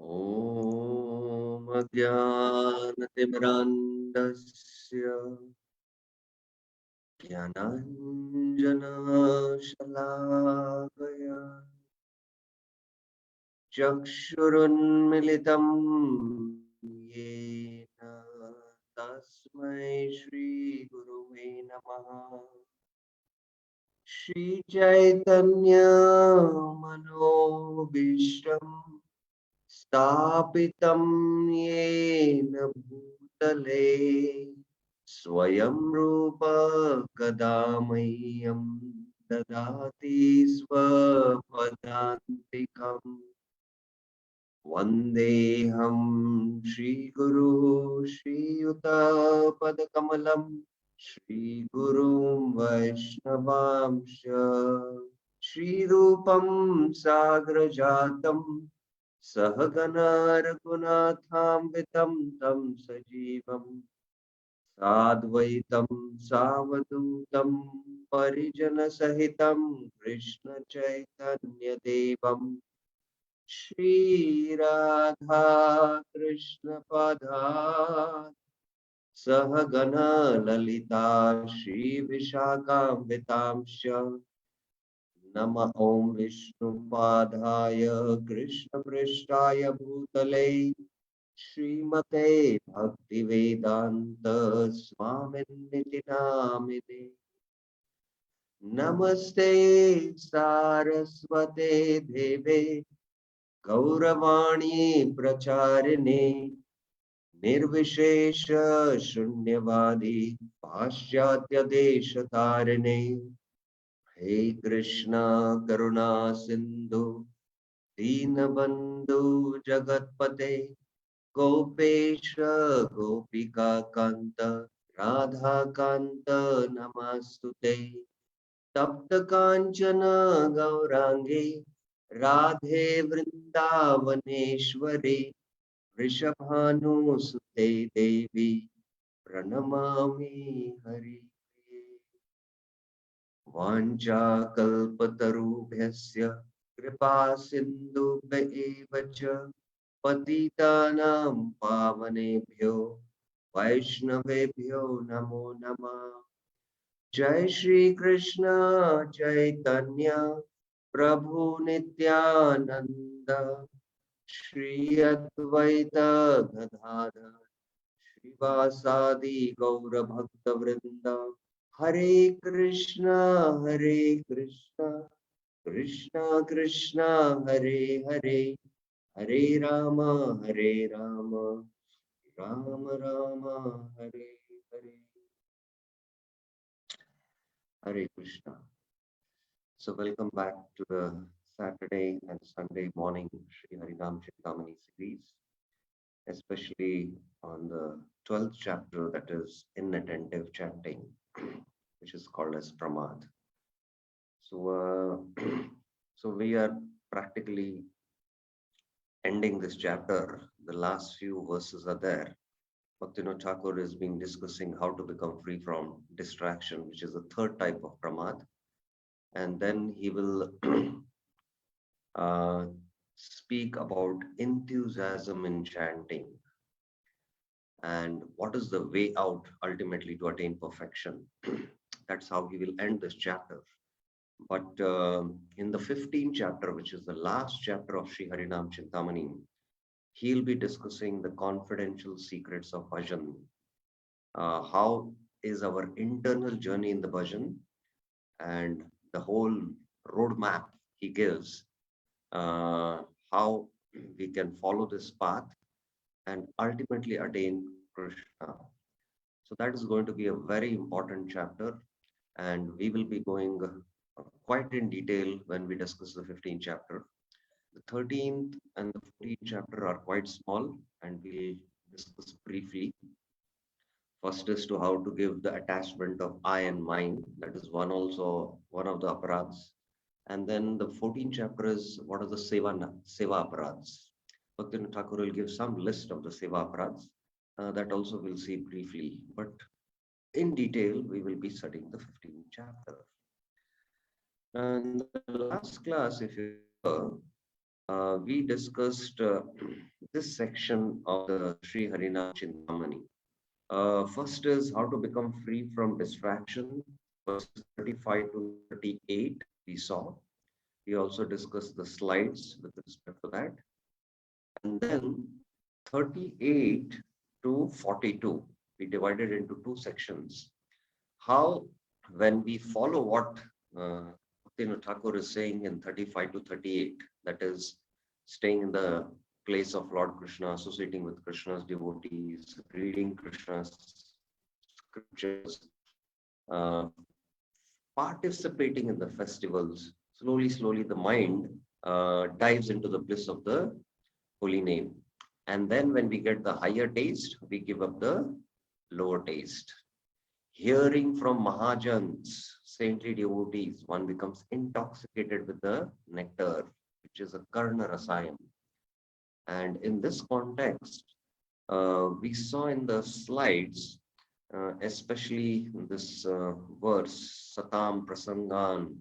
ॐ अज्ञानतिमिरान्धस्य ज्ञानाञ्जनशलाकया चक्षुरुन्मिलितं येन तस्मै श्रीगुरुवे नमः। श्रीचैतन्यमनोभीष्टं स्थापितं येन भूतले स्वयं रूप कदा मह्यं ददाति स्वपदान्तिकम् वन्देऽहं श्रीगुरु श्रीयुतपदकमलं श्रीगुरुं वैष्णवांश श्रीरूपं साग्रजातं सहगना रघुनाथान्वितं तं सजीवं साद्वैतं सावधूतं परिजनसहितं कृष्णचैतन्यदेवम् श्री राधा कृष्ण पदात् सहगना ललिता श्री विशाखान्वितांश्च नमः ॐ विष्णुपादाय कृष्णपृष्ठाय भूतले श्रीमते भक्तिवेदान्त स्वामिनिति नामिने नमस्ते सारस्वते देवे गौरवाणी प्रचारिणे निर्विशेष शून्यवादी पाश्चात्य देश तारिणे हे कृष्णा करुणा सिंधु दीनबंधु जगतपते गोपेश गोपिका कांत राधा कांत नमस्तुते तप्त कांचन गौरांगी राधे वृंदावनेश्वरी वृषभानुसुते देवी प्रणमामि हरिप्रिये वाञ्छाकल्पतरुभ्यस्य कृपा सिन्धुभ्य एव च पतितानां पावनेभ्यो वैष्णवेभ्यो नमो नमः। जय श्री कृष्ण चैतन्य प्रभु नित्यानंद श्री अद्वैत गदाधर श्रीवासादि गौर भक्त वृंद हरे Krishna Krishna Krishna Hare Hare Hare Ram Ram Ram Hare Hare Hare Krishna. So welcome back to the Saturday and Sunday morning Shri Harinam Chintamani series, especially on the 12th chapter, that is Inattentive chanting, which is called as Pramad. So, so we are practically ending this chapter. The last few verses are there. Bhaktivinoda Thakur has been discussing how to become free from distraction, which is the third type of Pramad. And then he will uh, speak about enthusiasm in chanting and what is the way out ultimately to attain perfection. That's how he will end this chapter. But in the 15th chapter, which is the last chapter of Sri Harinam Chintamani, he'll be discussing the confidential secrets of bhajan. How is our internal journey in the bhajan and the whole roadmap he gives, how we can follow this path and ultimately attain Krishna. So that is going to be a very important chapter, and we will be going quite in detail when we discuss the 15th chapter. The 13th and the 14th chapter are quite small, and we'll discuss briefly. First is to how to give the attachment of I and mine. That is one of the aparats. And then the 14th chapter is what are the seva aparats. Bhaktivinoda Thakur will give some list of the seva aparats. That also we'll see briefly. But in detail, we will be studying the 15th chapter. And the last class, if you remember, we discussed this section of the Shri Harinam Chintamani. First is how to become free from distraction, verses 35 to 38 we saw. We also discussed the slides with respect to that. And then 38 to 42, we divided into two sections. How, when we follow what Bhaktivinoda Thakur is saying in 35 to 38, that is staying in the place of Lord Krishna, associating with Krishna's devotees, reading Krishna's scriptures, uh, participating in the festivals, slowly the mind dives into the bliss of the holy name. And then when we get the higher taste, we give up the lower taste. Hearing from Mahajans, saintly devotees, one becomes intoxicated with the nectar, which is a Karna Rasayam. And in this context, we saw in the slides, especially this verse, Satam Prasangan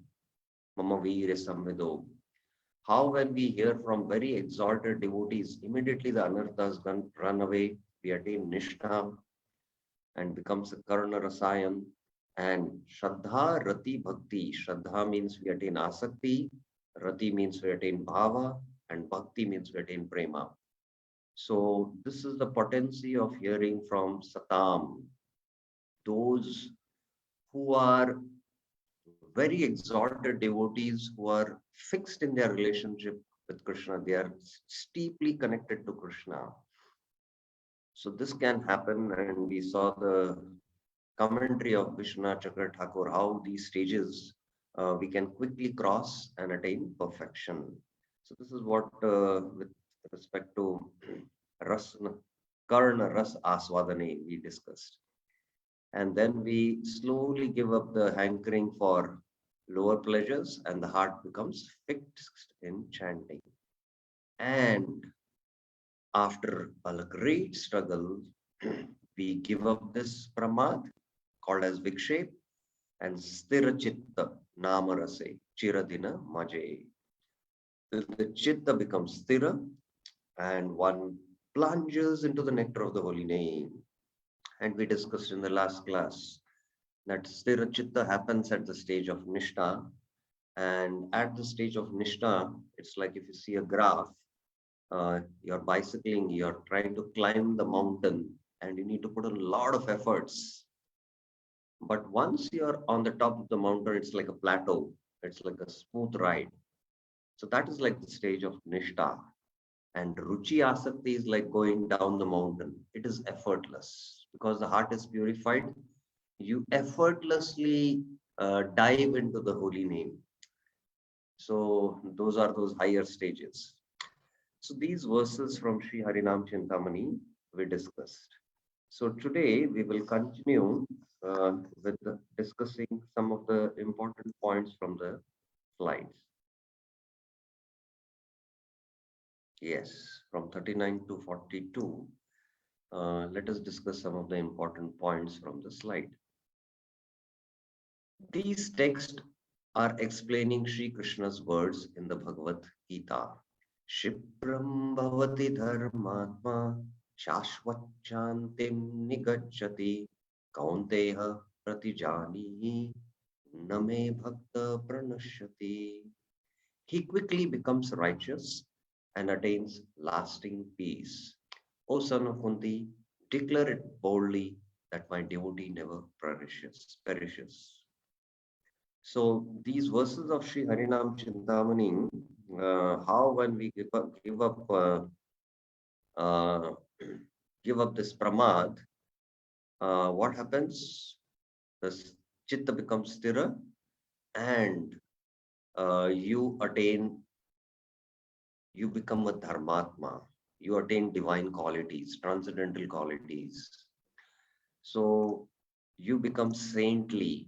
Mamavir Samvido, how when we hear from very exalted devotees, immediately the anarthas run away, we attain Nishtha and becomes a Karna Rasayan. And Shraddha, Rati, Bhakti. Shraddha means we attain Asakti, Rati means we attain Bhava, and Bhakti means we attain Prema. So this is the potency of hearing from Satam, those who are very exalted devotees who are fixed in their relationship with Krishna. They are steeply connected to Krishna. So this can happen, and we saw the commentary of Vishwanath Chakra Thakur, how these stages we can quickly cross and attain perfection. So this is what with respect to ras, karna ras aswadane we discussed. And then we slowly give up the hankering for lower pleasures and the heart becomes fixed in chanting. And after a great struggle, we give up this pramad called as vikshep and sthira chitta namarase chiradina maje. The chitta becomes sthira and one plunges into the nectar of the holy name. And we discussed in the last class that sthira chitta happens at the stage of nishta. And at the stage of nishta, it's like if you see a graph, you're bicycling, you're trying to climb the mountain, and you need to put a lot of efforts. But once you're on the top of the mountain, it's like a plateau, it's like a smooth ride. So that is like the stage of nishta. And ruchi asakti is like going down the mountain. It is effortless because the heart is purified. You effortlessly dive into the holy name. So those are those higher stages. So these verses from Shri Harinam Chintamani we discussed. So today we will continue with discussing some of the important points from the slides. Yes, from 39 to 42. Let us discuss some of the important points from the slide. These texts are explaining Sri Krishna's words in the Bhagavad Gita. Shipram bhavati dharmatma shashvachantim nigacchati kaunteha pratijanihi name bhakta pranashyati. He quickly becomes righteous and attains lasting peace. O son of Kunti, declare it boldly that my devotee never perishes. So these verses of Sri Harinam Chintamani, how when we uh, give up this pramad, what happens? The chitta becomes sthira, and you become a dharmatma. You attain divine qualities, transcendental qualities. So you become saintly,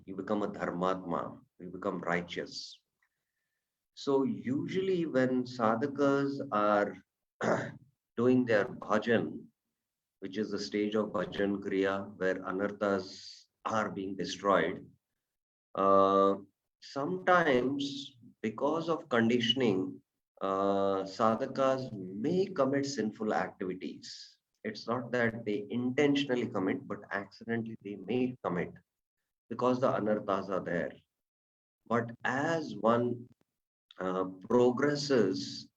you become a dharmatma, you become righteous. So usually when sadhakas are doing their bhajan, which is the stage of bhajan kriya where anarthas are being destroyed, uh, sometimes because of conditioning, sadhakas may commit sinful activities. It's not that they intentionally commit, but accidentally they may commit because the anarthas are there. But as one progresses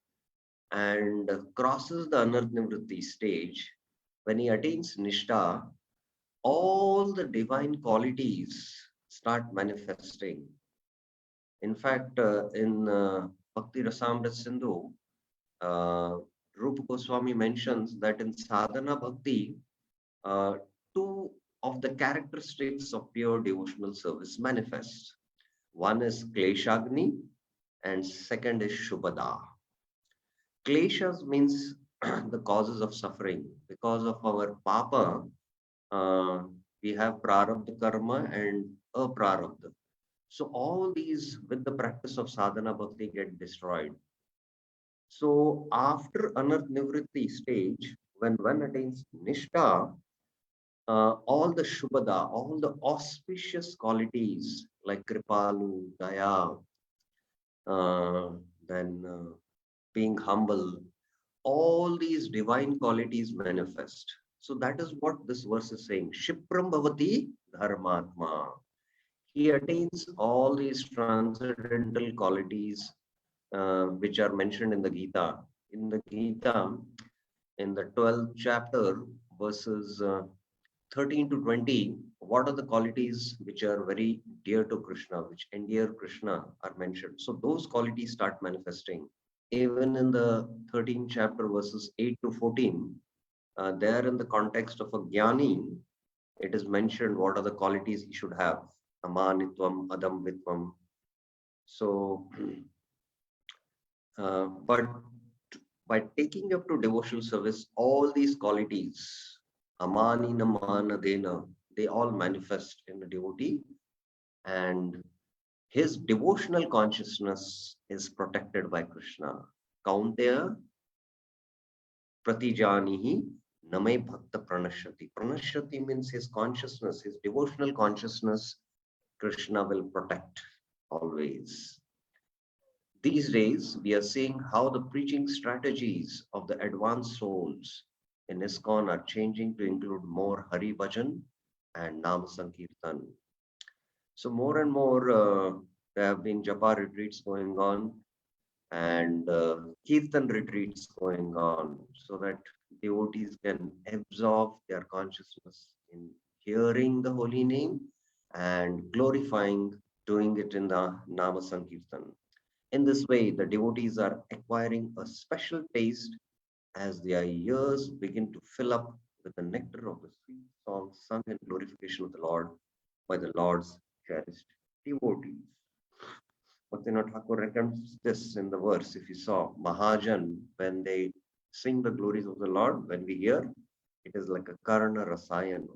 and crosses the anartha stage, when he attains nishta, all the divine qualities start manifesting. In fact, in Bhakti Rasamrit Sindhu, uh, Rupa Goswami mentions that in sadhana bhakti, uh, two of the characteristics of pure devotional service manifest. One is Kleshagni and second is Shubhada. Kleshas means the causes of suffering. Because of our papa, uh, we have prarabdha karma and aprarabdha. So all these with the practice of sadhana bhakti get destroyed. So after anarth nivritti stage, when one attains nishta, all the shubhada, all the auspicious qualities like kripalu, daya, uh, then being humble, all these divine qualities manifest. So that is what this verse is saying. Shipram bhavati dharmatma. He attains all these transcendental qualities which are mentioned in the Gita. In the Gita, in the 12th chapter, verses 13 to 20, what are the qualities which are very dear to Krishna, which endear Krishna are mentioned. So those qualities start manifesting. Even in the 13th chapter, verses 8 to 14, there in the context of a jnani, it is mentioned what are the qualities he should have. Amanitvam, adamvitvam. So, but by taking up to devotional service, all these qualities, amani namana dena, they all manifest in the devotee, and his devotional consciousness is protected by Krishna. Kaunteya pratijanihi namay bhakta pranashyati. Pranashyati means his consciousness, his devotional consciousness, Krishna will protect always. These days, we are seeing how the preaching strategies of the advanced souls in ISKCON are changing to include more Hari Bhajan and Nam Sankirtan. So, more and more, there have been Japa retreats going on and Kirtan retreats going on so that devotees can absorb their consciousness in hearing the holy name and glorifying, doing it in the Nama Sankirtan. In this way, the devotees are acquiring a special taste as their ears begin to fill up with the nectar of the sweet songs sung in glorification of the Lord by the Lord's cherished devotees. Bhaktivinoda Thakur reckons this in the verse. If you saw Mahajan, when they sing the glories of the Lord, when we hear, it is like a Karana Rasayan.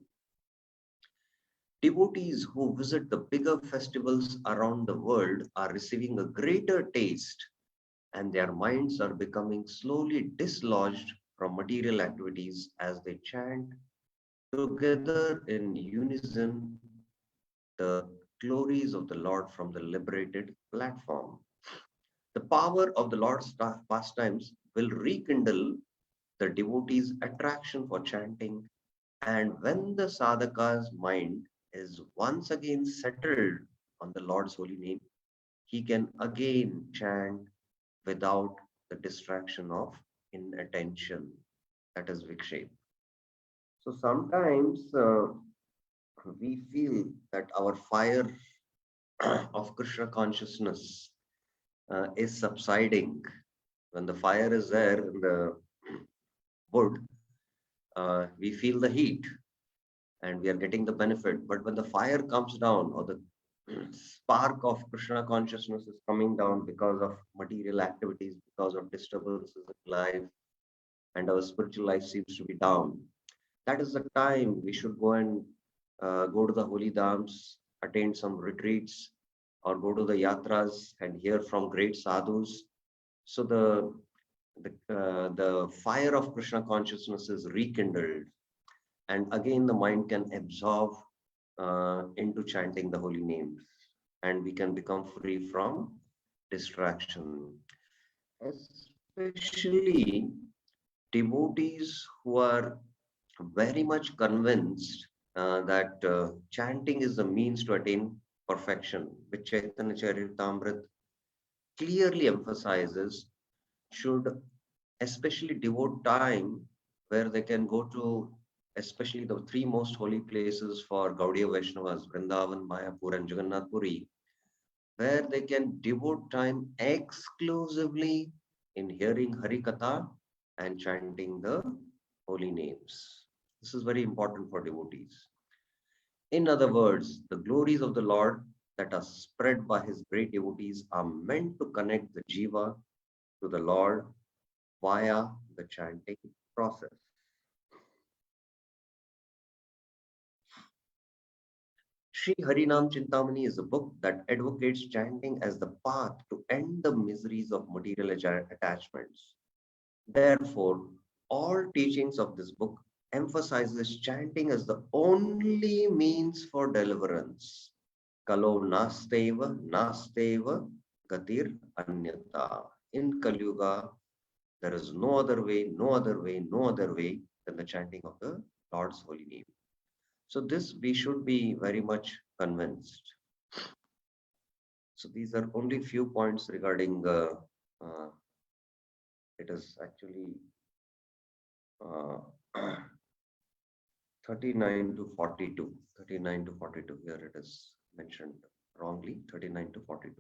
Devotees who visit the bigger festivals around the world are receiving a greater taste and their minds are becoming slowly dislodged from material activities as they chant together in unison the glories of the Lord from the liberated platform. The power of the Lord's pastimes will rekindle the devotee's attraction for chanting, and when the sadhaka's mind is once again settled on the Lord's holy name, he can again chant without the distraction of inattention. That is Vikshep. So sometimes we feel that our fire of Krishna consciousness is subsiding. When the fire is there in the wood, we feel the heat and we are getting the benefit. But when the fire comes down or the spark of Krishna consciousness is coming down because of material activities, because of disturbances in life, and our spiritual life seems to be down, that is the time we should go and go to the holy dhams, attend some retreats, or go to the yatras and hear from great sadhus. So the fire of Krishna consciousness is rekindled, and again the mind can absorb into chanting the holy names, and we can become free from distraction. especially devotees who are very much convinced that chanting is the means to attain perfection, which Chaitanya Charitamrita clearly emphasizes, should especially devote time where they can go to especially the three most holy places for Gaudiya Vaishnavas, Vrindavan, Mayapur, and Jagannath Puri, where they can devote time exclusively in hearing Hari Katha and chanting the holy names. This is very important for devotees. In other words, the glories of the Lord that are spread by his great devotees are meant to connect the jiva to the Lord via the chanting process. Shri Harinam Chintamani is a book that advocates chanting as the path to end the miseries of material attachments. Therefore, all teachings of this book emphasizes chanting as the only means for deliverance. Kalo nasteva gatir anyata. In Kali Yuga, there is no other way, no other way, no other way than the chanting of the Lord's holy name. So this we should be very much convinced. So these are only few points regarding uh, it is actually uh, 39 to 42. 39 to 42. Here it is mentioned wrongly. 39 to 42.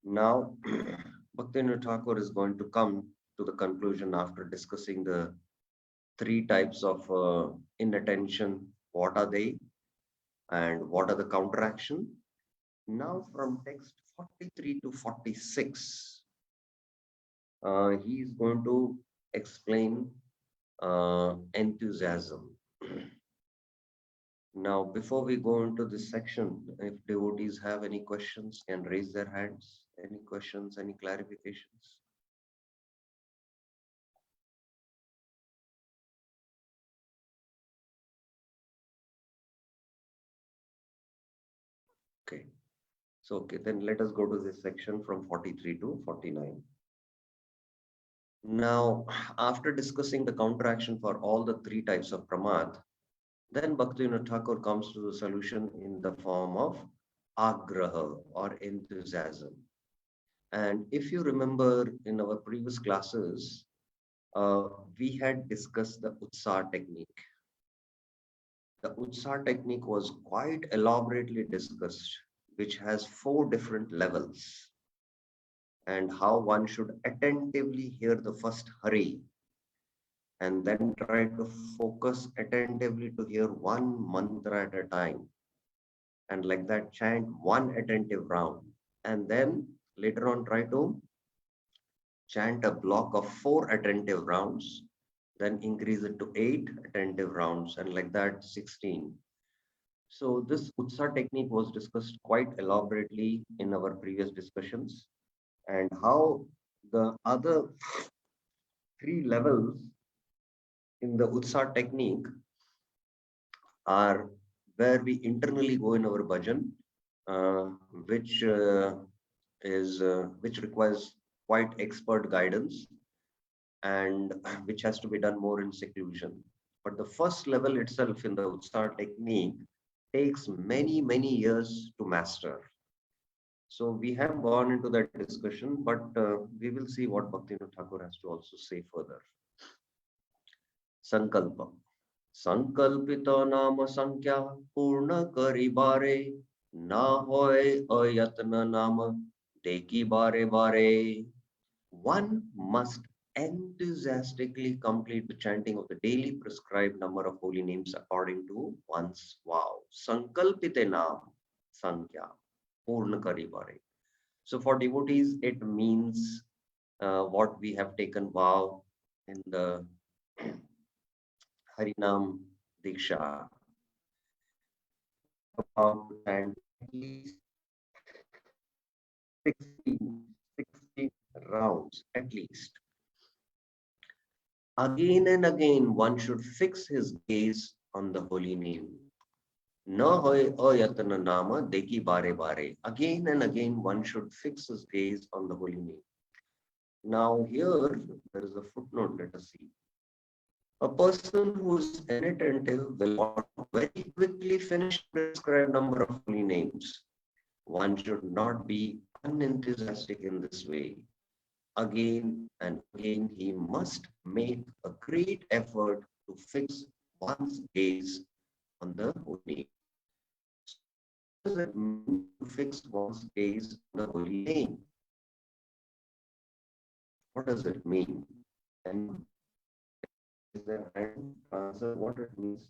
Now, Bhaktivinoda Thakur is going to come to the conclusion after discussing the three types of inattention. What are they and what are the counteraction? Now, from text 43 to 46, he is going to explain enthusiasm. Now, before we go into this section, if devotees have any questions, can raise their hands. Any questions, any clarifications? Okay. So, okay, then let us go to this section from 43 to 49. Now, after discussing the counteraction for all the three types of pramad, then Bhaktivinoda Thakur comes to the solution in the form of agraha or enthusiasm. And if you remember in our previous classes, uh, we had discussed the Utsar technique. The Utsar technique was quite elaborately discussed, which has four different levels, and how one should attentively hear the first Hari and then try to focus attentively to hear one mantra at a time, and like that chant one attentive round, and then later on try to chant a block of four attentive rounds, then increase it to eight attentive rounds, and like that 16. So this Utsa technique was discussed quite elaborately in our previous discussions, and how the other three levels in the Utsa technique are where we internally go in our bhajan, uh, which which requires quite expert guidance and which has to be done more in seclusion. But the first level itself in the Utsar technique takes many years to master. So we have gone into that discussion, but we will see what Bhaktivinoda Thakur has to also say further. Sankalpa. संकल्पित नाम संख्या पूर्ण करी बारे ना होए अयत्न नाम देखी बारे बारे. One must enthusiastically complete the chanting of the daily prescribed number of holy names according to one's vow. Sankalpite naam sankhya purna kari bare. So for devotees, it means what we have taken vow in the Harinam Diksha. Vow to chant at least 16 rounds at least. Again and again, one should fix his gaze on the holy name. Na hoy ayatana nama deki bare bare. Again and again, one should fix his gaze on the holy name. Now, here there is a footnote, let us see. A person who is inattentive will want to very quickly finish a prescribed number of holy names. One should not be unenthusiastic in this way. Again and again, he must make a great effort to fix one's gaze on the holy name. So, what does it mean to fix one's gaze on the holy name? What does it mean? And is there a hand to answer what it means?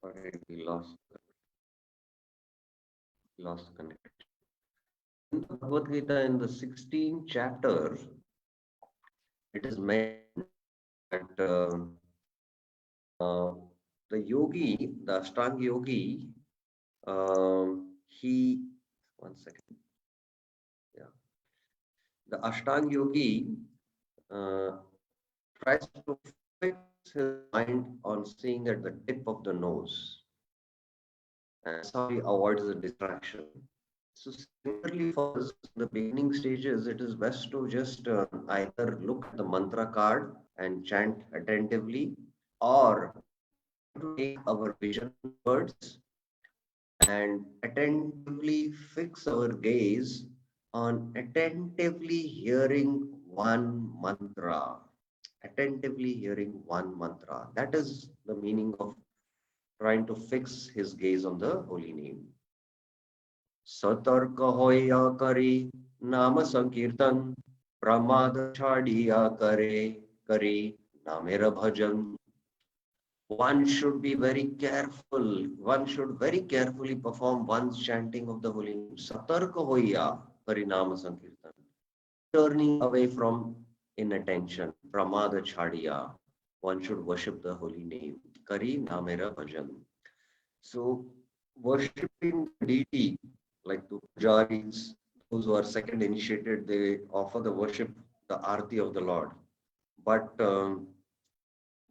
Sorry, we lost connection. In the Bhagavad Gita, in the 16th chapter, it is mentioned that uh, the yogi, the Ashtanga yogi, he, one second, yeah, the Ashtanga yogi uh, tries to fix his mind on seeing at the tip of the nose. And that's how he avoids the distraction. So similarly for us, in the beginning stages, it is best to just either look at the mantra card and chant attentively, or try to take our vision inwards and attentively fix our gaze on attentively hearing one mantra. Attentively hearing one mantra. That is the meaning of trying to fix his gaze on the holy name. सतर्क होया करे नाम संकीर्तन प्रमाद छाड़िया करे नामेर bhajan. One should be very careful. One should very carefully perform one's chanting of the holy name. Satarka hoya parinama sankirtan. Turning away from inattention. Pramada chadiya. One should worship the holy name. Kari namera bhajan. So worshipping the deity, like the pujaris, those who are second initiated, they offer the worship, the arti of the Lord. But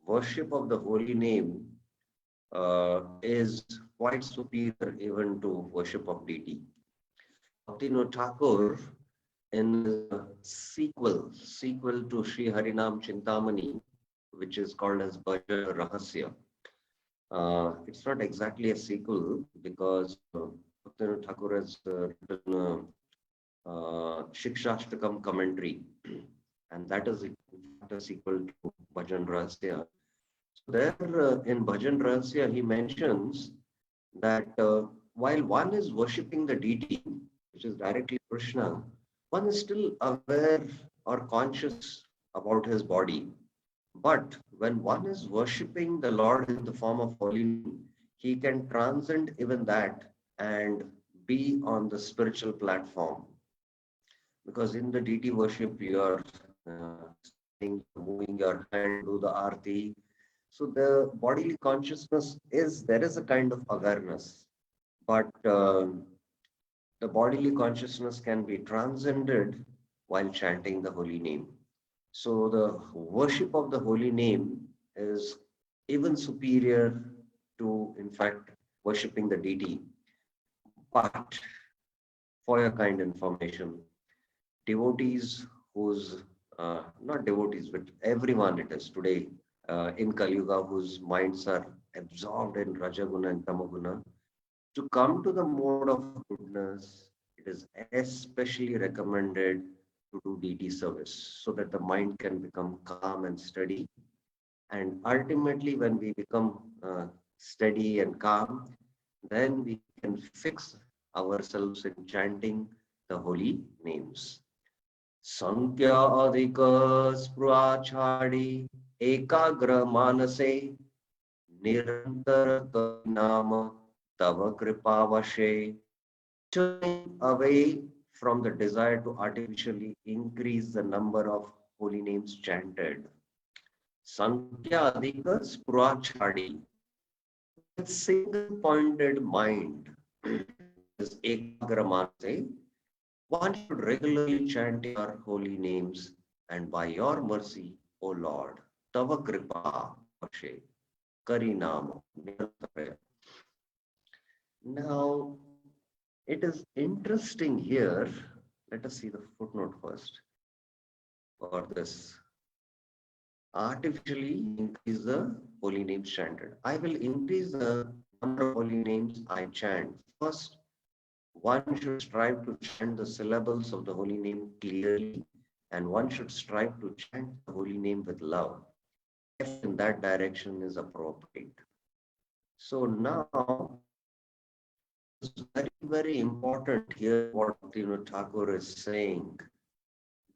worship of the holy name is quite superior even to worship of deity. Bhaktivinoda Thakur, in his sequel to Shri Harinam Chintamani, which is called as Bhajan Rahasya. It's not exactly a sequel because Bhaktivinoda Thakur has written Shikshashtakam commentary, and that is in fact a sequel to Bhajan Rahasya. So there in Bhajan Rahasya, he mentions that while one is worshipping the deity, which is directly Krishna, one is still aware or conscious about his body. But when one is worshipping the Lord in the form of holy name, he can transcend even that and be on the spiritual platform. Because in the deity worship, you are moving your hand, do the arti. So the bodily consciousness is, there is a kind of awareness. but the bodily consciousness can be transcended while chanting the holy name. So the worship of the holy name is even superior to, in fact, worshipping the deity. But for your kind information, devotees whose, not devotees, but everyone it is today in Kali Yuga whose minds are absorbed in Rajaguna and Tamaguna, to come to the mode of goodness, it is especially recommended to do deity service so that the mind can become calm and steady. And ultimately, when we become steady and calm, then we can fix ourselves in chanting the holy names. Sankhya adhika sprachadi ekagra manase nirantar nama tava kripavashe. Turning away from the desire to artificially increase the number of holy names chanted. Sankhya adhika sprachadi. With single pointed mind, is ekagramanase, one should regularly chant your holy names, and by your mercy, O Lord, Tava Kripa Avashe, Karinam Nirantaraya. Now, it is interesting here. Let us see the footnote first for this. Artificially increase the holy names chanted. I will increase the number of holy names I chant. First, one should strive to chant the syllables of the holy name clearly, and one should strive to chant the holy name with love. Effort in that direction is appropriate. So now, it's very, very important here what Thakur is saying.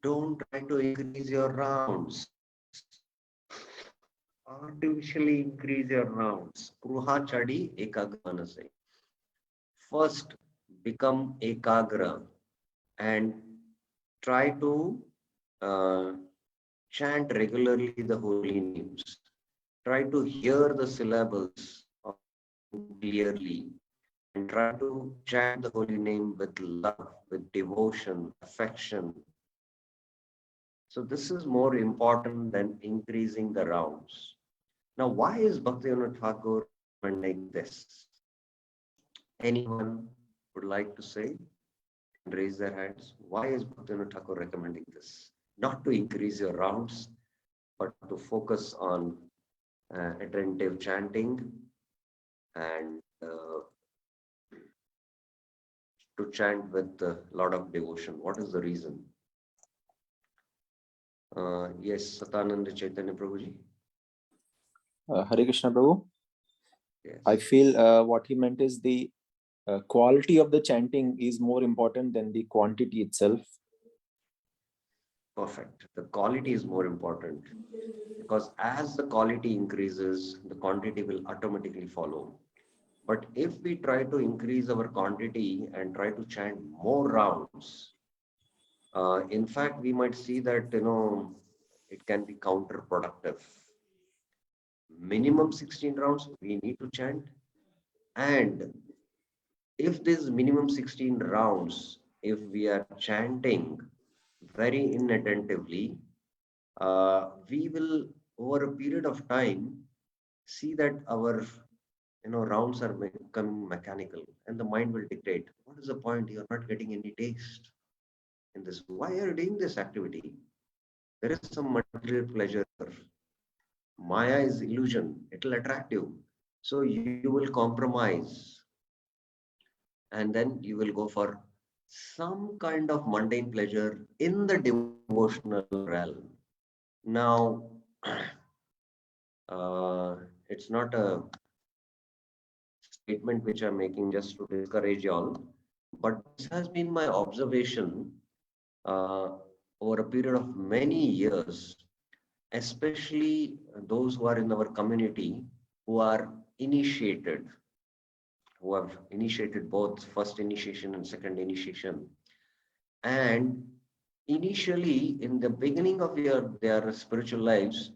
Don't try to increase your rounds. Artificially increase your rounds. Kruha chadi ekagramanase. First, become ekagra and try to uh, chant regularly the holy names. Try to hear the syllables clearly and try to chant the holy name with love, with devotion, affection. So this is more important than increasing the rounds. Now, why is Bhaktivinoda Thakur recommending this? Anyone would like to say and raise their hands? Why is Bhaktivinoda Thakur recommending this? Not to increase your rounds, but to focus on attentive chanting and to chant with a lot of devotion. What is the reason? Yes, Satananda Chaitanya Prabhuji. Hare Krishna Prabhu. Yes. I feel what he meant is the quality of the chanting is more important than the quantity itself. Perfect. The quality is more important because as the quality increases, the quantity will automatically follow. But if we try to increase our quantity and try to chant more rounds, in fact, we might see that, it can be counterproductive. Minimum 16 rounds we need to chant. And if this minimum 16 rounds, if we are chanting very inattentively, we will, over a period of time, see that our rounds are becoming mechanical and the mind will dictate. What is the point? You're not getting any taste in this. Why are you doing this activity? There is some material pleasure. Maya is illusion. It will attract you. So you will compromise and then you will go for some kind of mundane pleasure in the devotional realm. Now, it's not a statement which I'm making just to discourage y'all, but this has been my observation uh, over a period of many years, especially those who are in our community who are initiated, who have initiated both first initiation and second initiation. And initially, in the beginning of their spiritual lives,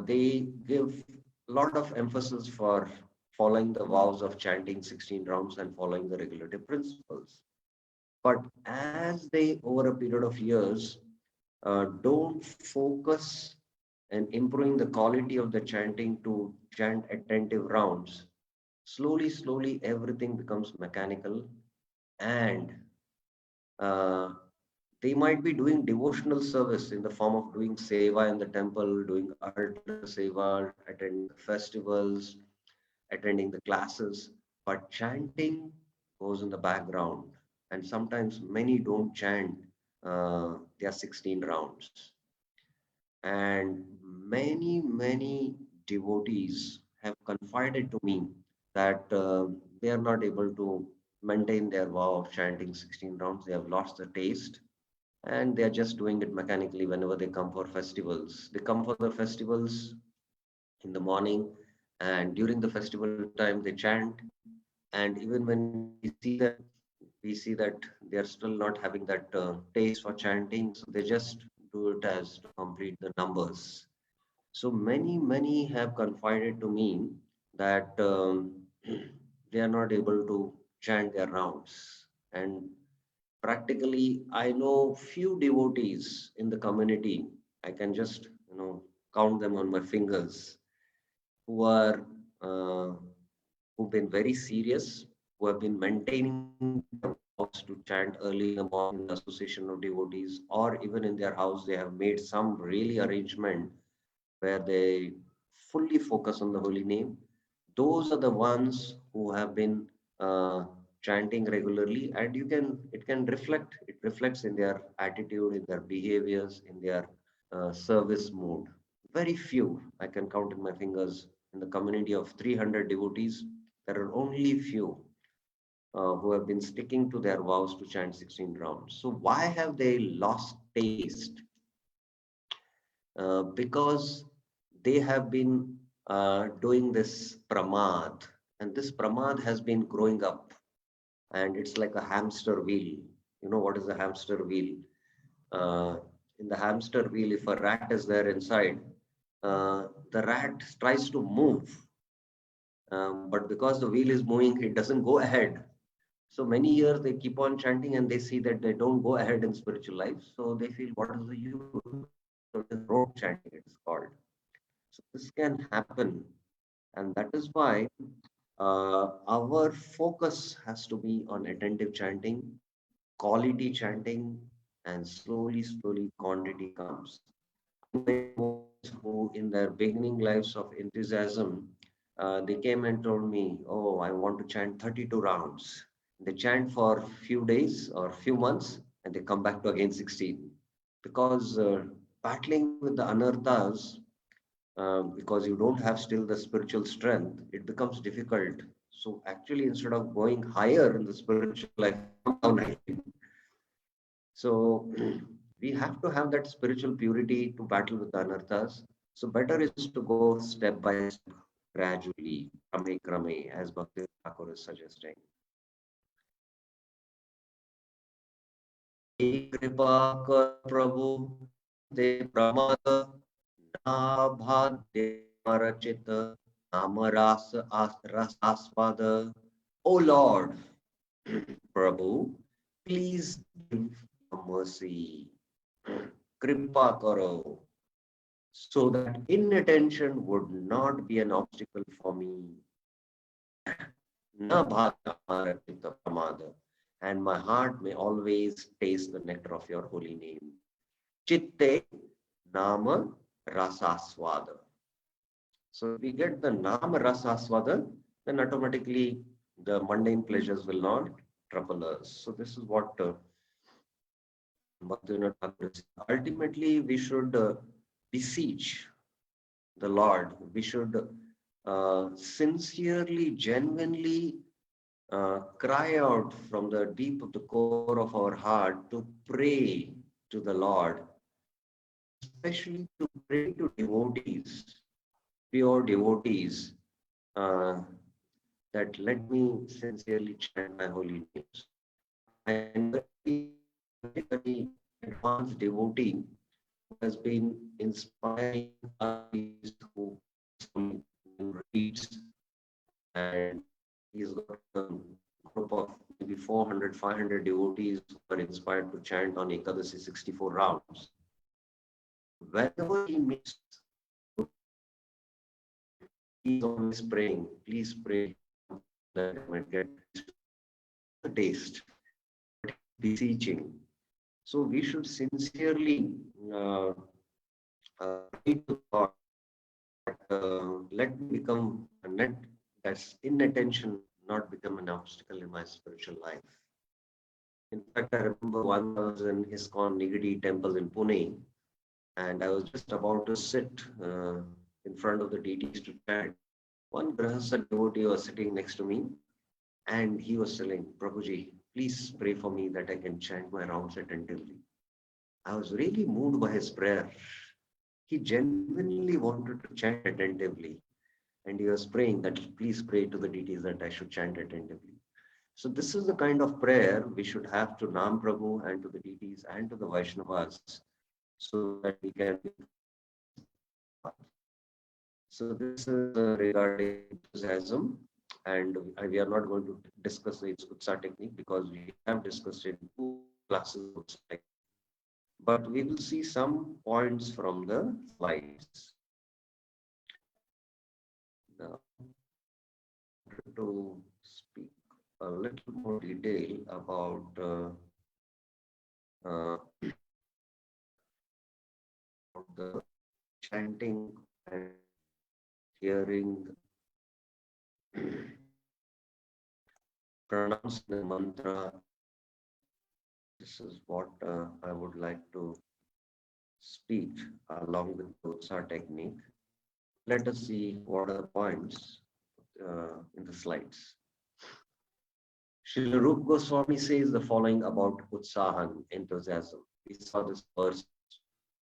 they give a lot of emphasis for following the vows of chanting 16 rounds and following the regulative principles. But as they, over a period of years, don't focus and improving the quality of the chanting to chant attentive rounds, slowly, everything becomes mechanical, and uh, they might be doing devotional service in the form of doing seva in the temple, doing altar seva, attending the festivals, attending the classes, but chanting goes in the background. And sometimes many don't chant their 16 rounds. And many devotees have confided to me that they are not able to maintain their vow of chanting 16 rounds. They have lost the taste and they are just doing it mechanically whenever they come for festivals. They come for the festivals in the morning, and during the festival time they chant. And even when we see them, we see that they are still not having that taste for chanting. So they just do it as to complete the numbers. So many have confided to me that they are not able to chant their rounds. And practically, I know few devotees in the community. I can just count them on my fingers who are uh, who've been very serious, who have been maintaining their vows to chant early in the morning in the association of devotees, or even in their house, they have made some really arrangement where they fully focus on the holy name. Those are the ones who have been chanting regularly, and it can reflect, it reflects in their attitude, in their behaviors, in their service mode. Very few, I can count in my fingers, in the community of 300 devotees, there are only few who have been sticking to their vows to chant 16 rounds. So why have they lost taste? Because they have been doing this pramad, and this pramad has been growing up, and it's like a hamster wheel. You know what is a hamster wheel? Uh, in the hamster wheel, if a rat is there inside, the rat tries to move, but because the wheel is moving, it doesn't go ahead. So many years they keep on chanting and they see that they don't go ahead in spiritual life. So they feel, what is the use? So it is rote chanting, it is called. So this can happen. And that is why our focus has to be on attentive chanting, quality chanting, and slowly quantity comes. I know many devotees who, in their beginning lives of enthusiasm, they came and told me, "Oh, I want to chant 32 rounds." They chant for few days or few months, and they come back to again 16, because battling with the anarthas, because you don't have still the spiritual strength, it becomes difficult. So actually, instead of going higher in the spiritual life, you come down again. So we have to have that spiritual purity to battle with the anarthas. So better is to go step by step, gradually, krame, as Bhakti Thakur is suggesting. हे कृपा कर प्रभु ते प्रमाद ना भाद्य रचित नाम रसास्वाद. O Lord, Prabhu, please give your mercy, kripa karo, so that inattention would not be an obstacle for me. Na bhata amara chitta pramada, and my heart may always taste the nectar of your holy name. Chitte nama rasaswada. So if we get the nama rasaswada, then automatically the mundane pleasures will not trouble us. So this is what Bhaktivinoda Thakur is. Ultimately, we should beseech the Lord. We should sincerely, genuinely cry out from the deep of the core of our heart to pray to the Lord, and especially to pray to devotees, pure devotees, uh, that let me sincerely chant my holy names. I am very advanced devotee who has been inspiring others who some reads and he's got a group of maybe 400, 500 devotees who are inspired to chant on Ekadasi 64 rounds. Whenever he meets, he's always praying, please pray that I might get the taste, beseeching. So we should sincerely pray to God that let me become a net that's inattention, not become an obstacle in my spiritual life. In fact, I remember once I was in ISKCON Nigadi temple in Pune, and I was just about to sit in front of the deities to chant. One Grahastha devotee was sitting next to me, and he was telling, Prabhuji, please pray for me that I can chant my rounds attentively. I was really moved by his prayer. He genuinely wanted to chant attentively, and he was praying that please pray to the deities that I should chant attentively. So this is the kind of prayer we should have to Nam Prabhu and to the deities and to the Vaishnavas, so that we can. So this is regarding enthusiasm, and we are not going to discuss the Utsa technique because we have discussed it in 2 classes of Utsa technique. But we will see some points from the slides. Now, to speak a little more detail about the chanting and hearing, pronouncing the mantra. This is what I would like to speak along with the Utsa technique. Let us see what are the points in the slides. Srila Rupa Goswami says the following about Utsahan, enthusiasm. We saw this verse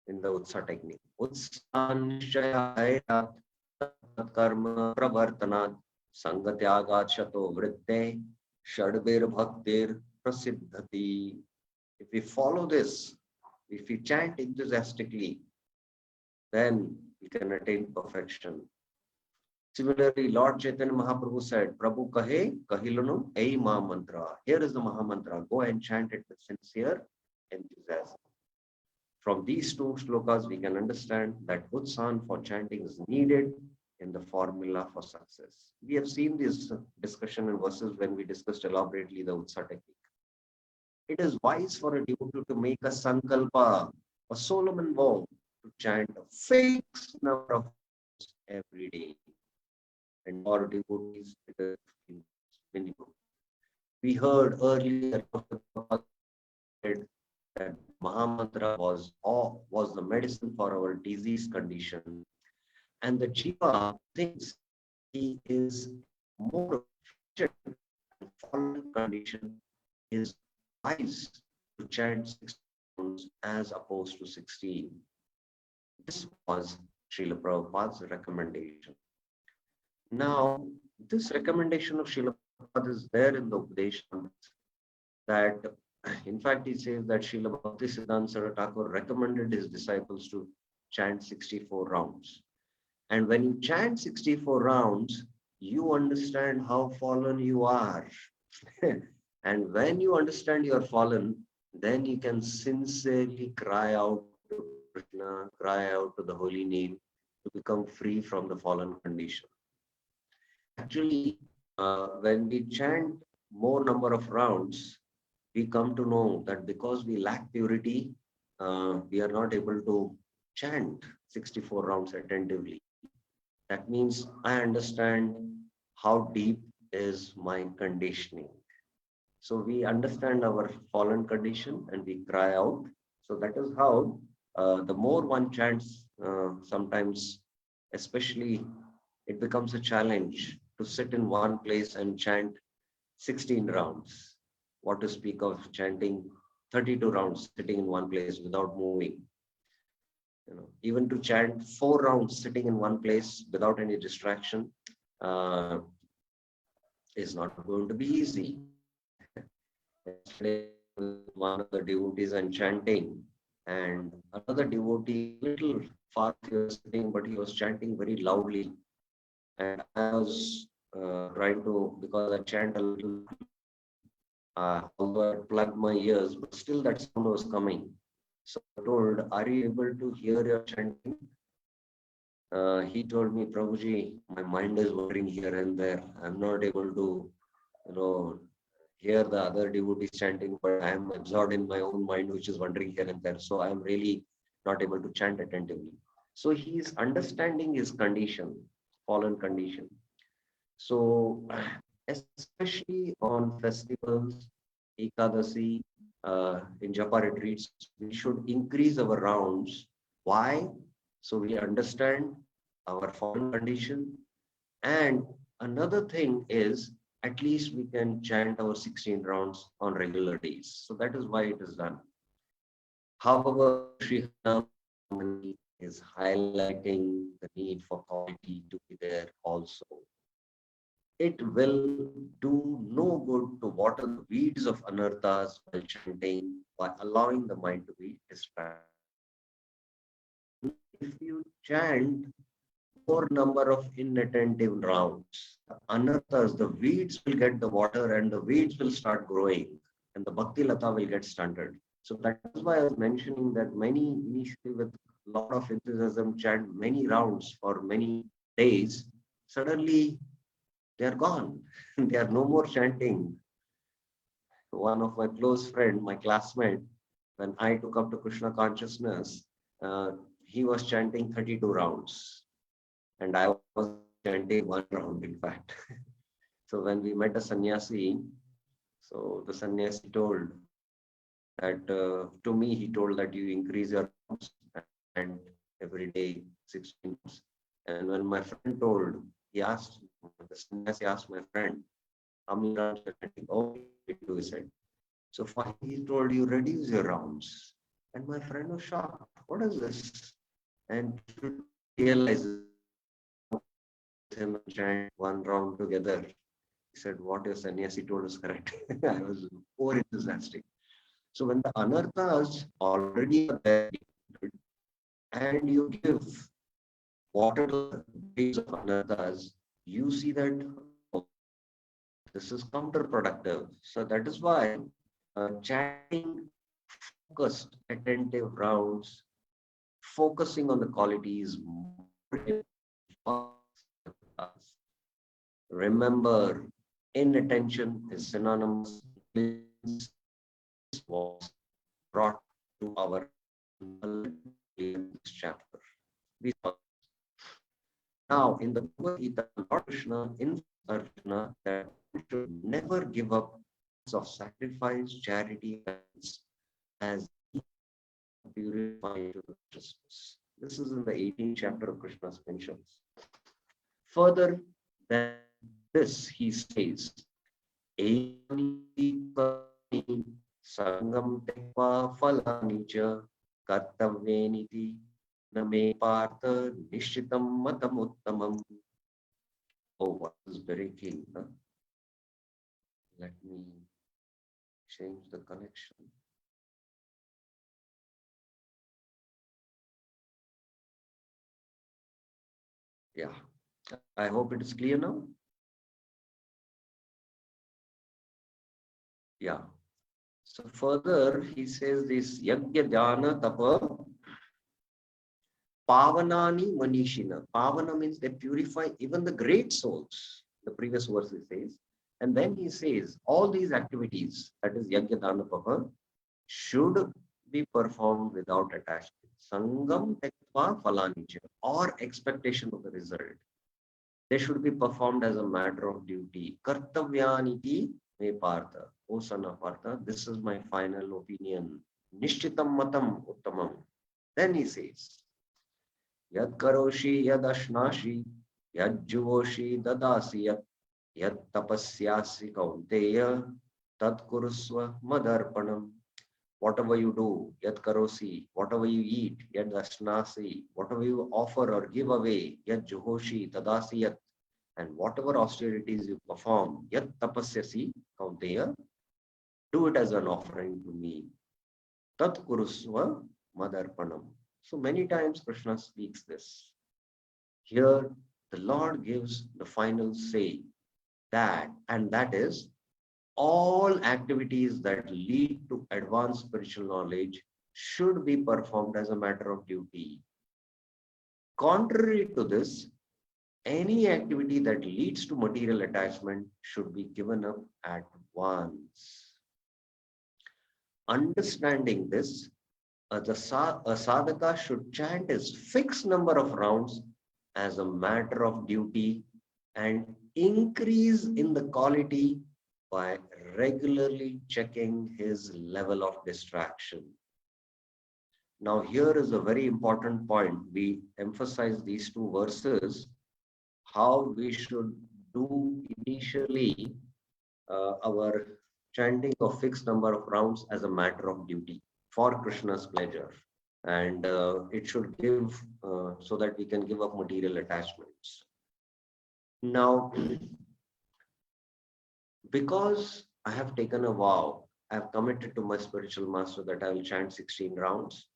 in the Utsa technique. Utsahan nishchaya karma pravartanat sangatyagat shato vritte shadbir bhaktir prasiddhati. If we follow this, if we chant enthusiastically, then we can attain perfection. Similarly, Lord Chaitanya Mahaprabhu said, Prabhu kahe kahilunum ei ma mantra. Here is the Maha Mantra. Go and chant it with sincere enthusiasm. From these 2 shlokas, we can understand that Utsahan for chanting is needed in the formula for success. We have seen this discussion in verses when we discussed elaborately the Utsa technique. It is wise for a devotee to make a sankalpa, a solemn vow, to chant a fixed number of times every day. And for devotees, it is minimum. We heard earlier that Mahamantra was the medicine for our disease condition. And the Jiva thinks he is more efficient and fallen condition is wise to chant 6 rounds as opposed to 16. This was Srila Prabhupada's recommendation. Now, this recommendation of Srila Prabhupada is there in the Upadesha that, in fact, he says that Srila Bhaktisiddhanta Saraswati Thakur recommended his disciples to chant 64 rounds. And when you chant 64 rounds, you understand how fallen you are. And when you understand you are fallen, then you can sincerely cry out to Krishna, cry out to the holy name to become free from the fallen condition. Actually, when we chant more number of rounds, we come to know that because we lack purity, we are not able to chant 64 rounds attentively. That means I understand how deep is my conditioning. So we understand our fallen condition and we cry out. So that is how the more one chants, sometimes, especially, it becomes a challenge to sit in one place and chant 16 rounds. What to speak of chanting 32 rounds sitting in one place without moving. Even to chant 4 rounds sitting in one place without any distraction is not going to be easy. Yesterday, one of the devotees and chanting, and another devotee little far he was sitting, but he was chanting very loudly. And I was trying to, because I chant a little loudly, although I plugged my ears, but still that sound was coming. So I told, "Are you able to hear your chanting?" He told me, "Prabhuji, my mind is wandering here and there. I'm not able to, you know, hear the other devotees chanting, but I am absorbed in my own mind, which is wandering here and there. So I am really not able to chant attentively." So he is understanding his condition, fallen condition. So especially on festivals, Ekadasi, in Japa retreats, we should increase our rounds. Why? So we understand our fallen condition. And another thing is, at least we can chant our 16 rounds on regular days. So that is why it is done. However, Shri Harinam is highlighting the need for quality to be there also. It will do no good to water the weeds of anarthas while chanting, by allowing the mind to be distracted. If you chant more number of inattentive rounds, the anarthas, the weeds will get the water and the weeds will start growing and the bhakti lata will get stunted. So that is why I was mentioning that many initially with a lot of enthusiasm chant many rounds for many days. Suddenly they are gone. They are no more chanting. One of my close friend, my classmate, when I took up to Krishna consciousness, he was chanting 32 rounds and I was chanting one round, in fact. So when we met a sannyasi, so the sannyasi told that to me, he told that you increase your rounds and every day 16 rounds. And when my friend told, he asked, the sannyasi asked my friend, how many rounds are you chanting? Oh, 32, he said. So for he told you reduce your rounds. And my friend was shocked. What is this? And realizes him and chant one round together. He said, what your sannyasi told is correct. I was more enthusiastic. So when the anarthas already are there and you give water to the base of anarthas, you see that oh, this is counterproductive. So that is why chanting focused, attentive rounds, focusing on the qualities more. Remember, inattention is synonymous with was brought to our in this chapter. Now, in the Bhagavad Gita, Lord Krishna informs Arjuna that one should never give up of sacrifice, charity, as purifying to the consciousness. This is in the 18th chapter of Krishna's mentions. Further than this, he says, Sangam tekva falani cha kartaveniti name partha nishchitam matam uttamam. Oh, what is breaking? Huh? Let me change the connection. Yeah, I hope it is clear now. Yeah. So further, he says this yagya dhyana tapa pavanani manishina. Pavana means they purify even the great souls. The previous verse he says. And then he says all these activities, that is yagya dana tapa, should be performed without attachment. Sangam tekva falanicha, or expectation of the result. They should be performed as a matter of duty. Kartavyaniti me partha. O son of Partha, this is my final opinion. Nishchitam matam uttamam. Then he says, Yad karoshi yad ashnashi, yad juvoshi dadasi yad tapasyasi kaunteya, tad kurusva madarpanam. Whatever you do, yad karosi, whatever you eat, yad ashnasi, whatever you offer or give away, yad juhoshi tadasi yat, and whatever austerities you perform, yat tapasyasi kaunteya, do it as an offering to me. Tat kurusva madarpanam. So many times Krishna speaks this. Here, the Lord gives the final say. that is all activities that lead to advanced spiritual knowledge should be performed as a matter of duty. Contrary to this, any activity that leads to material attachment should be given up at once. Understanding this, a sadhaka should chant his fixed number of rounds as a matter of duty and increase in the quality by regularly checking his level of distraction. Now, here is a very important point. We emphasize these two verses, how we should do initially our chanting of fixed number of rounds as a matter of duty for Krishna's pleasure. And it should give so that we can give up material attachments. Now, because I have taken a vow, I have committed to my spiritual master that I will chant 16 rounds,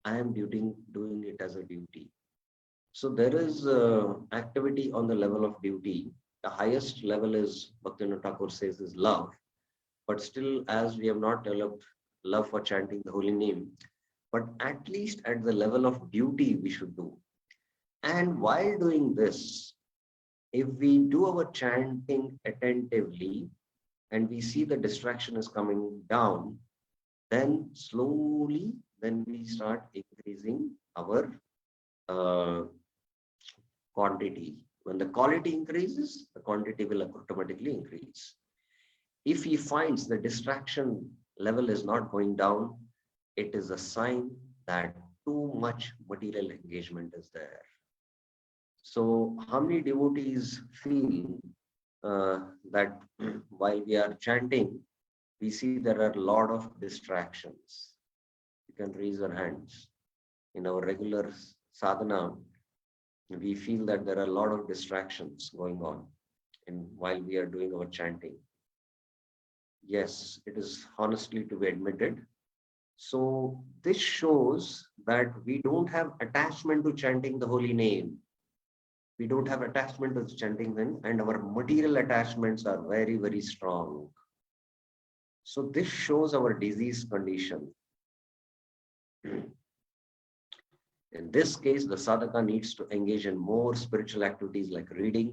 I am doing it as a duty. So there is activity on the level of duty. The highest level is, Bhaktivinoda Thakur says, is love. But still, as we have not developed love for chanting the holy name, but at least at the level of duty we should do. And while doing this, if we do our chanting attentively and we see the distraction is coming down, then slowly, then we start increasing our quantity. When the quality increases, the quantity will automatically increase. If he finds the distraction level is not going down, it is a sign that too much material engagement is there. So how many devotees feel that while we are chanting, we see there are a lot of distractions? You can raise your hands. In our regular sadhana, we feel that there are a lot of distractions going on while we are doing our chanting. Yes, it is honestly to be admitted. So this shows that we don't have attachment to chanting the holy name. We don't have attachment to chanting them, and our material attachments are very, very strong. So this shows our disease condition. In this case, the sadhaka needs to engage in more spiritual activities like reading,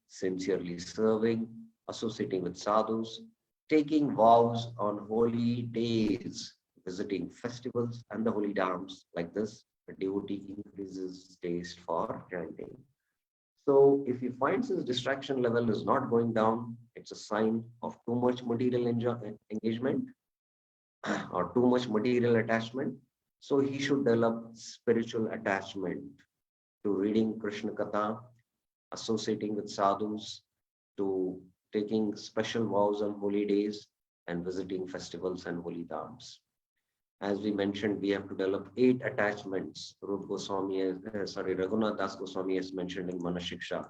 sincerely serving, associating with sadhus, taking vows on holy days, visiting festivals and the holy dams. Like this, the devotee increases taste for chanting. So if he finds his distraction level is not going down, it's a sign of too much material engagement or too much material attachment. So he should develop spiritual attachment to reading Krishna Katha, associating with sadhus, to taking special vows on holy days, and visiting festivals and holy dhams. As we mentioned, we have to develop 8 attachments. Raghunath Das Goswami has mentioned in Manashiksha.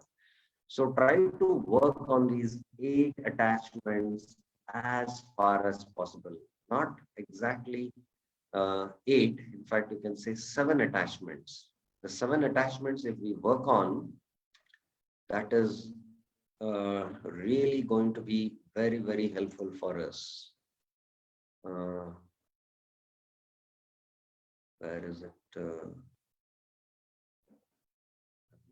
So try to work on these 8 attachments as far as possible. Not exactly 8, in fact, you can say 7 attachments. The 7 attachments, if we work on, that is really going to be very, very helpful for us. Where is it?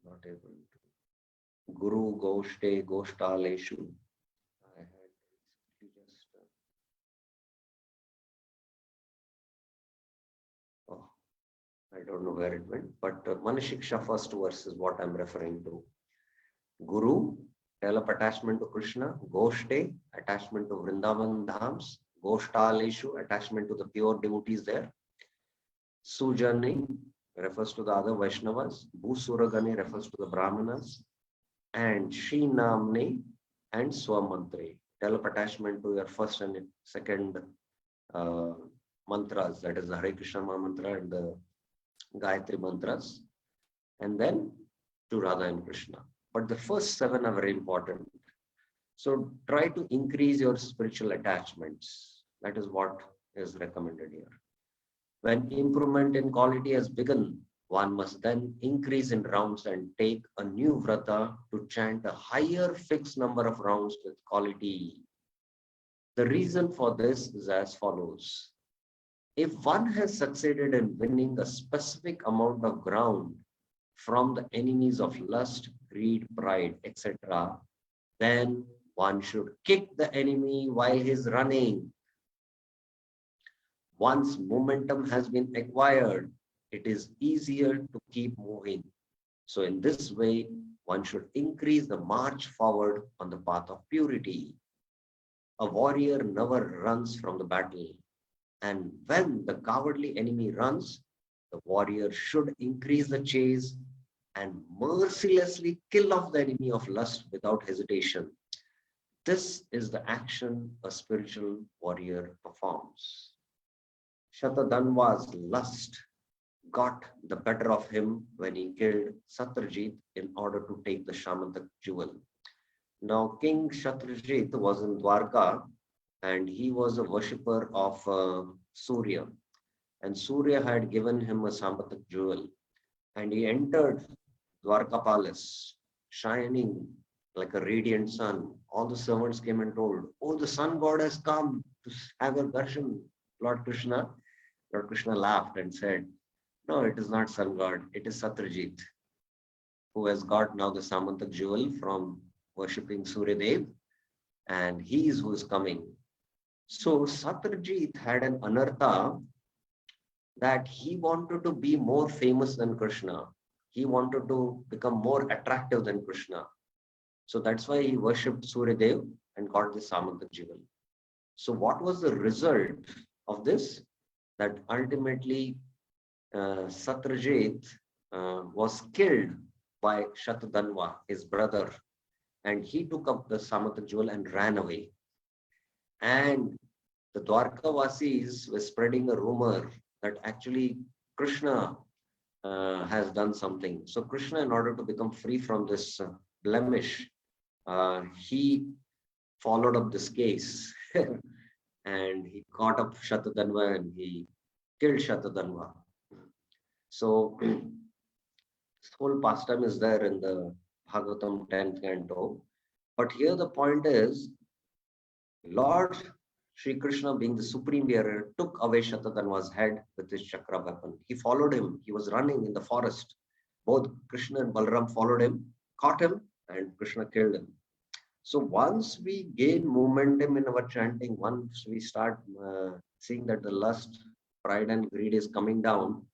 Not able to. Guru Goshte Goshtaleshu. I had just. I don't know where it went, but Manashiksha first verse is what I'm referring to. Guru, develop attachment to Krishna. Goshte, attachment to Vrindavan Dhams. Goshtaleshu, attachment to the pure devotees there. Sujani refers to the other Vaishnavas. Bhusuragani refers to the Brahmanas. And Shri Namne and Swamantre. Develop attachment to your first and second mantras, that is the Hare Krishna mantra and the Gayatri mantras. And then to Radha and Krishna. But the first 7 are very important. So try to increase your spiritual attachments. That is what is recommended here. When improvement in quality has begun, One must then increase in rounds and take a new vrata to chant a higher fixed number of rounds with quality. The reason for this is as follows. If one has succeeded in winning a specific amount of ground from the enemies of lust, greed, pride, etc., then one should kick the enemy while he's running. Once momentum has been acquired, it is easier to keep moving. So, in this way, one should increase the march forward on the path of purity. A warrior never runs from the battle. And when the cowardly enemy runs, the warrior should increase the chase and mercilessly kill off the enemy of lust without hesitation. This is the action a spiritual warrior performs. Shatadanva's lust got the better of him when he killed Satrajit in order to take the Shamantak jewel. Now, King Shatrajit was in Dwarka and he was a worshipper of Surya. And Surya had given him a Sampatak jewel. And he entered Dwarka palace, shining like a radiant sun. All the servants came and told, "Oh, the sun god has come to have a darshan, Lord Krishna." Lord Krishna laughed and said, "No, it is not sun god, it is Satrajit, who has got now the Samantak jewel from worshipping Surya Dev, and he is who is coming." So Satrajit had an anartha that he wanted to be more famous than Krishna. He wanted to become more attractive than Krishna. So that's why he worshipped Surya Dev and got the Samantak jewel. So what was the result of this? That ultimately Satrajit was killed by Shatadanva, his brother, and he took up the Samantak jewel and ran away. And the Dwarkavasis were spreading a rumor that actually Krishna has done something. So Krishna, in order to become free from this blemish, he followed up this case and he caught up Shatadanva and he killed Shatadanva. So this whole pastime is there in the Bhagavatam 10th canto. But here the point is, Lord Shri Krishna, being the supreme bearer, took away Shatadanva's head with his chakra weapon. He followed him. He was running in the forest. Both Krishna and Balaram followed him, caught him, and Krishna killed him. So once we gain momentum in our chanting, once we start seeing that the lust, pride, and greed is coming down,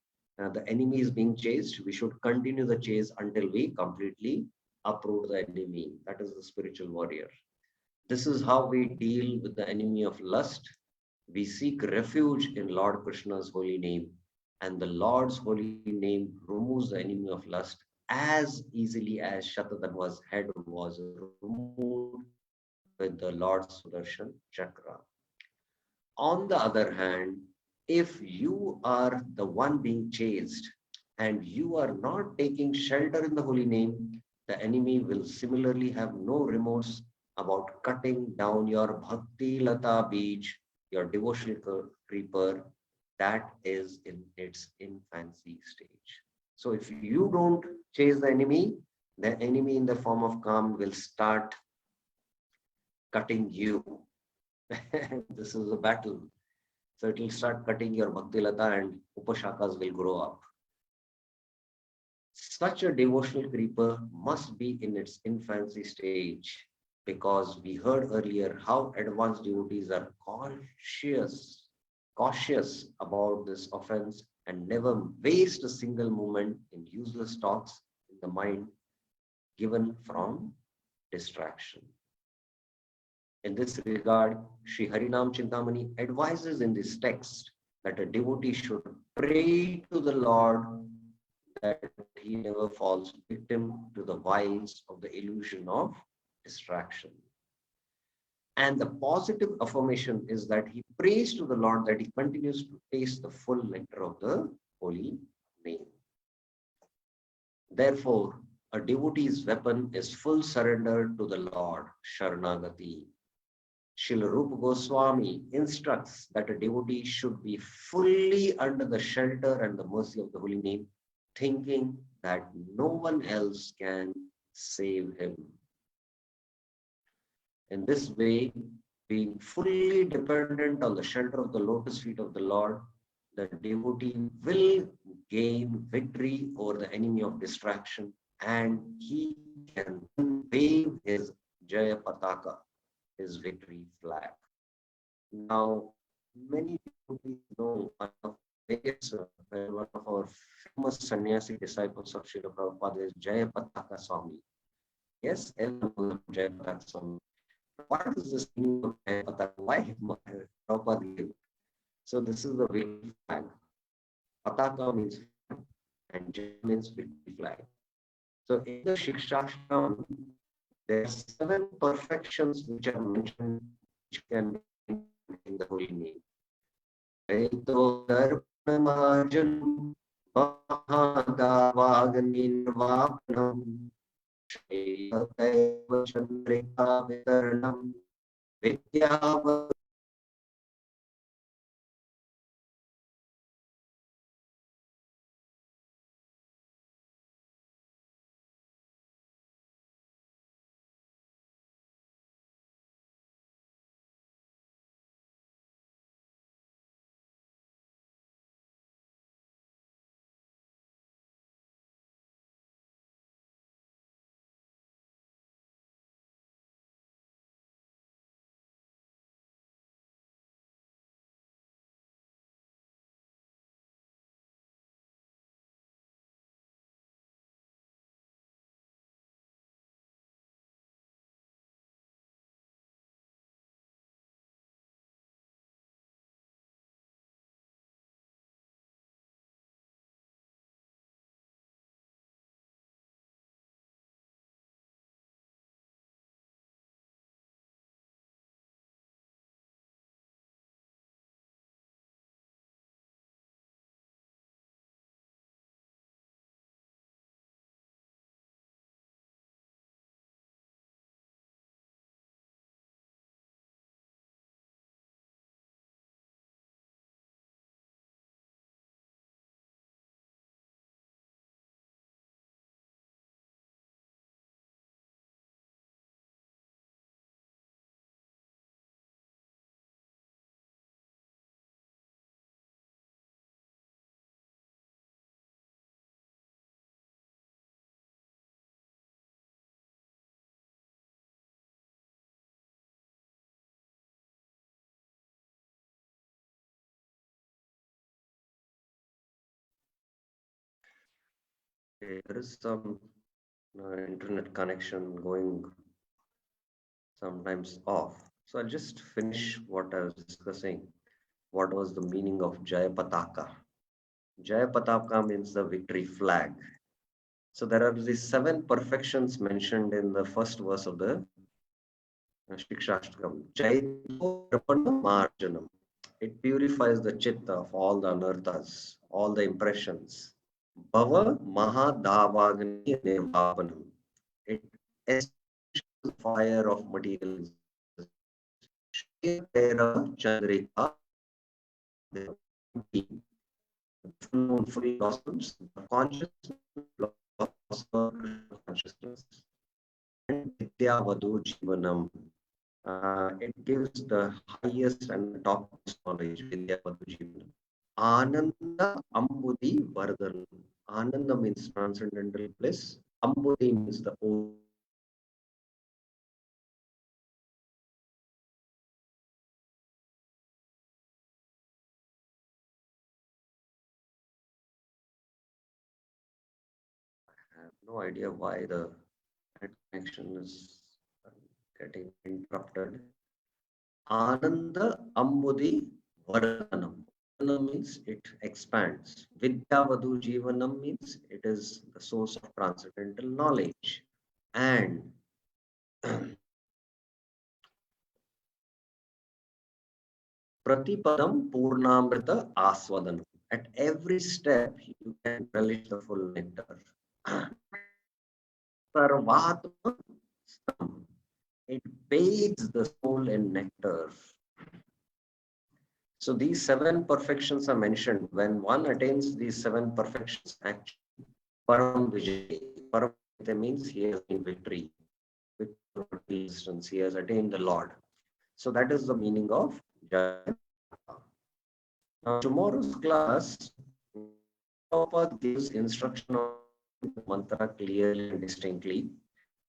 the enemy is being chased, we should continue the chase until we completely uproot the enemy. That is the spiritual warrior. This is how we deal with the enemy of lust. We seek refuge in Lord Krishna's holy name, and the Lord's holy name removes the enemy of lust as easily as Shatadanva's head was removed with the Lord's Sudarshan Chakra. On the other hand, if you are the one being chased and you are not taking shelter in the holy name, the enemy will similarly have no remorse about cutting down your bhakti lata beej, your devotional creeper that is in its infancy stage. So if you don't chase the enemy in the form of calm will start cutting you. This is a battle. So it will start cutting your bhakti lata and upashakas will grow up. Such a devotional creeper must be in its infancy stage, because we heard earlier how advanced devotees are cautious about this offense and never waste a single moment in useless talks in the mind given from distraction. In this regard, Shri Harinam Chintamani advises in this text that a devotee should pray to the Lord that he never falls victim to the wiles of the illusion of distraction. And the positive affirmation is that he prays to the Lord that he continues to taste the full nectar of the holy name. Therefore, a devotee's weapon is full surrender to the Lord, Sharanagati. Srila Rupa Goswami instructs that a devotee should be fully under the shelter and the mercy of the holy name thinking that no one else can save him. In this way, being fully dependent on the shelter of the lotus feet of the Lord, the devotee will gain victory over the enemy of distraction, and he can then wave his Jaya Pataka, his victory flag. Now, many devotees know one of one of our famous sannyasi disciples of Srila Prabhupada is Jaya Pataka Swami. Yes, everyone knows about Jaya Pataka Swami. What is this meaning of Jaya Pataka? Why Prabhupada gave? So this is the victory flag. Pataka means flag and Jaya means victory flag. So in the Shikshashtam, there are 7 perfections which are mentioned, which can be in the holy name. Jaito darpanamajan mahadavagnirvapanam Shayataiva chandrika vitaranam vidyava. There is some internet connection going sometimes off. So I'll just finish what I was discussing. What was the meaning of Jaya Pataka? Jaya Pataka means the victory flag. So there are these 7 perfections mentioned in the first verse of the Shikshashtakam. Jaito Darpana Marjanam. It purifies the chitta of all the anarthas, all the impressions. Bhava Mahadavagni Nirvapanam. It extinguishes the fire of material existence. Shayatera Chandrika, the being, the full moon fully blossoms, the consciousness blossoms, consciousness. And Vidyavadu Jivanam. It gives the highest and the topmost knowledge, Vidyavadu Jivanam. Ananda Ambudhi Vardhanam. Ananda means transcendental bliss. Ambudhi means the ocean. I have no idea why the connection is getting interrupted. Ananda Ambudhi Vardhanam. Vardhanam means it expands. Vidyavadu Jivanam means it is the source of transcendental knowledge. And Pratipadam Purnamrita Aswadanam. At every step, you can relish the full nectar. Sarvatma Stam. It bathes the soul in nectar. So these 7 perfections are mentioned. When one attains these 7 perfections, actually, Param Vijay. Param Vijay means he has gained victory. Victory over material existence. He has attained the Lord. So that is the meaning of Jai. Now, tomorrow's class, Prabhupada gives instruction on chanting the mantra clearly and distinctly.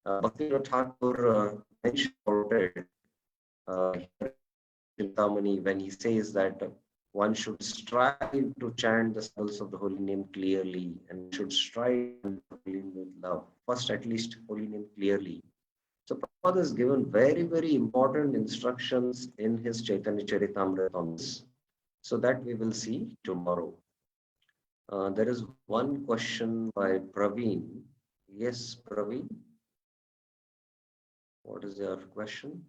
Bhaktivinoda Thakur mentioned about it here in Chintamani when he says that one should strive to chant the symbols of the holy name clearly, and one should strive to chant the holy name with love. First, at least, holy name clearly. So Prabhupada has given very, very important instructions in his Chaitanya Charitamrita on this. So that we will see tomorrow. There is one question by Praveen. Yes, Praveen. What is your question?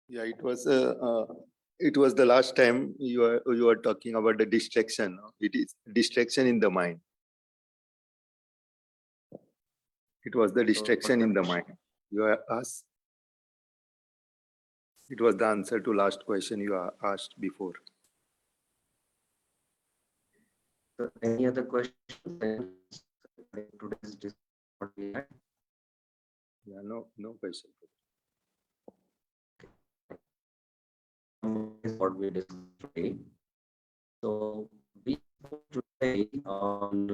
Yeah, it was the last time you were talking about the distraction. It is distraction in the mind. It was the distraction in the mind. You asked. It was the answer to last question you asked before. So any other questions? Today's discussion, what we had? Yeah, no question. Is what we discussed today. So we spoke today on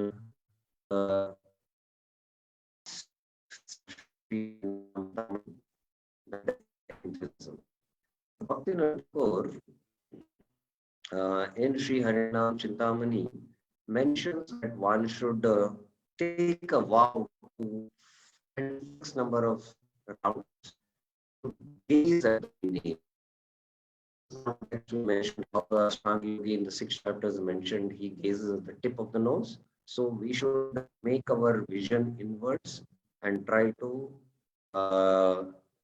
the Bhaktivinoda Thakur in Shri Harinam Chintamani mentions that one should take a vow to spend X number of rounds to gaze at the name. Actually mentioned how the Ashtanga Yogi in the 6 chapters mentioned he gazes at the tip of the nose. So we should make our vision inwards and try to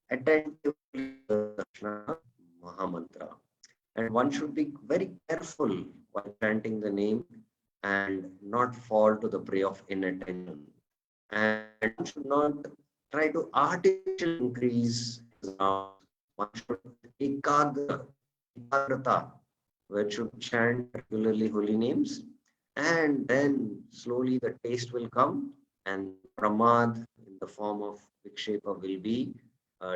attentively the Krishna Mahamantra. And one should be very careful while chanting the name and not fall to the prey of inattention. And one should not try to artificially increase his rounds. One should ekagrata, where should chant regularly holy names, and then slowly the taste will come, and pramad in the form of vikshepa will be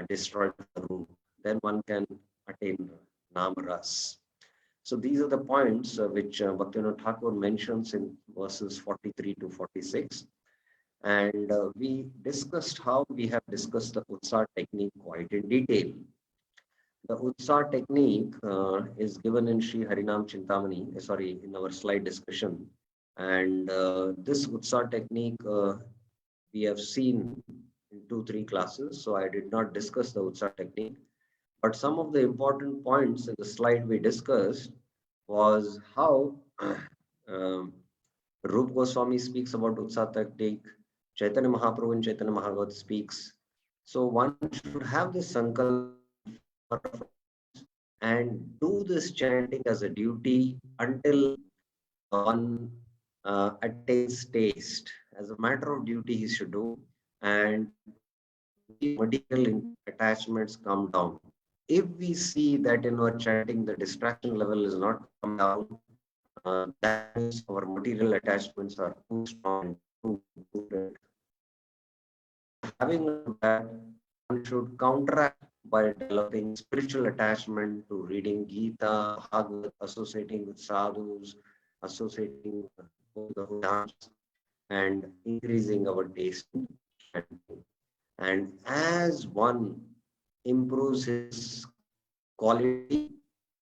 destroyed at the root. Then one can attain namaras. So these are the points which Bhaktivinoda Thakur mentions in verses 43 to 46. And we discussed how we have discussed the Utsa technique quite in detail. The Utsa technique is given in Shri Harinam Chintamani, in our slide discussion. And this Utsa technique we have seen in 2, 3 classes. So I did not discuss the Utsa technique. But some of the important points in the slide we discussed was how Rup Goswami speaks about Utsa technique, Chaitanya Mahaprabhu and Chaitanya Bhagavat speaks. So one should have this sankalp and do this chanting as a duty until one attains taste. As a matter of duty, he should do, and the material attachments come down. If we see that in our chanting the distraction level is not come down, that means our material attachments are too strong, too good. Having that, one should counteract by developing spiritual attachment to reading Gita, Bhagavad, associating with sadhus, associating with the dance, and increasing our taste. And as one improves his quality,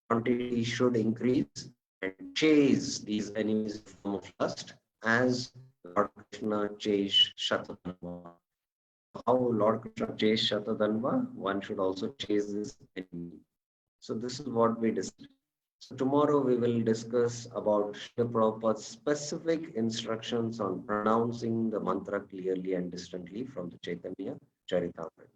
quantity should increase and chase these enemies in the form of lust as Lord Krishna chased Shatatanva. How Lord Krishna chased Shatatanva, one should also chase this enemy. So this is what we discussed. So tomorrow we will discuss about Srila Prabhupada's specific instructions on pronouncing the mantra clearly and distantly from the Chaitanya Charitamrita.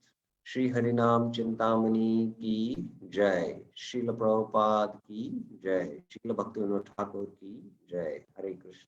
Shri Harinam Chintamani ki Jai. Srila Prabhupada ki Jai. Srila Bhaktivinoda Thakur ki Jai. Hare Krishna.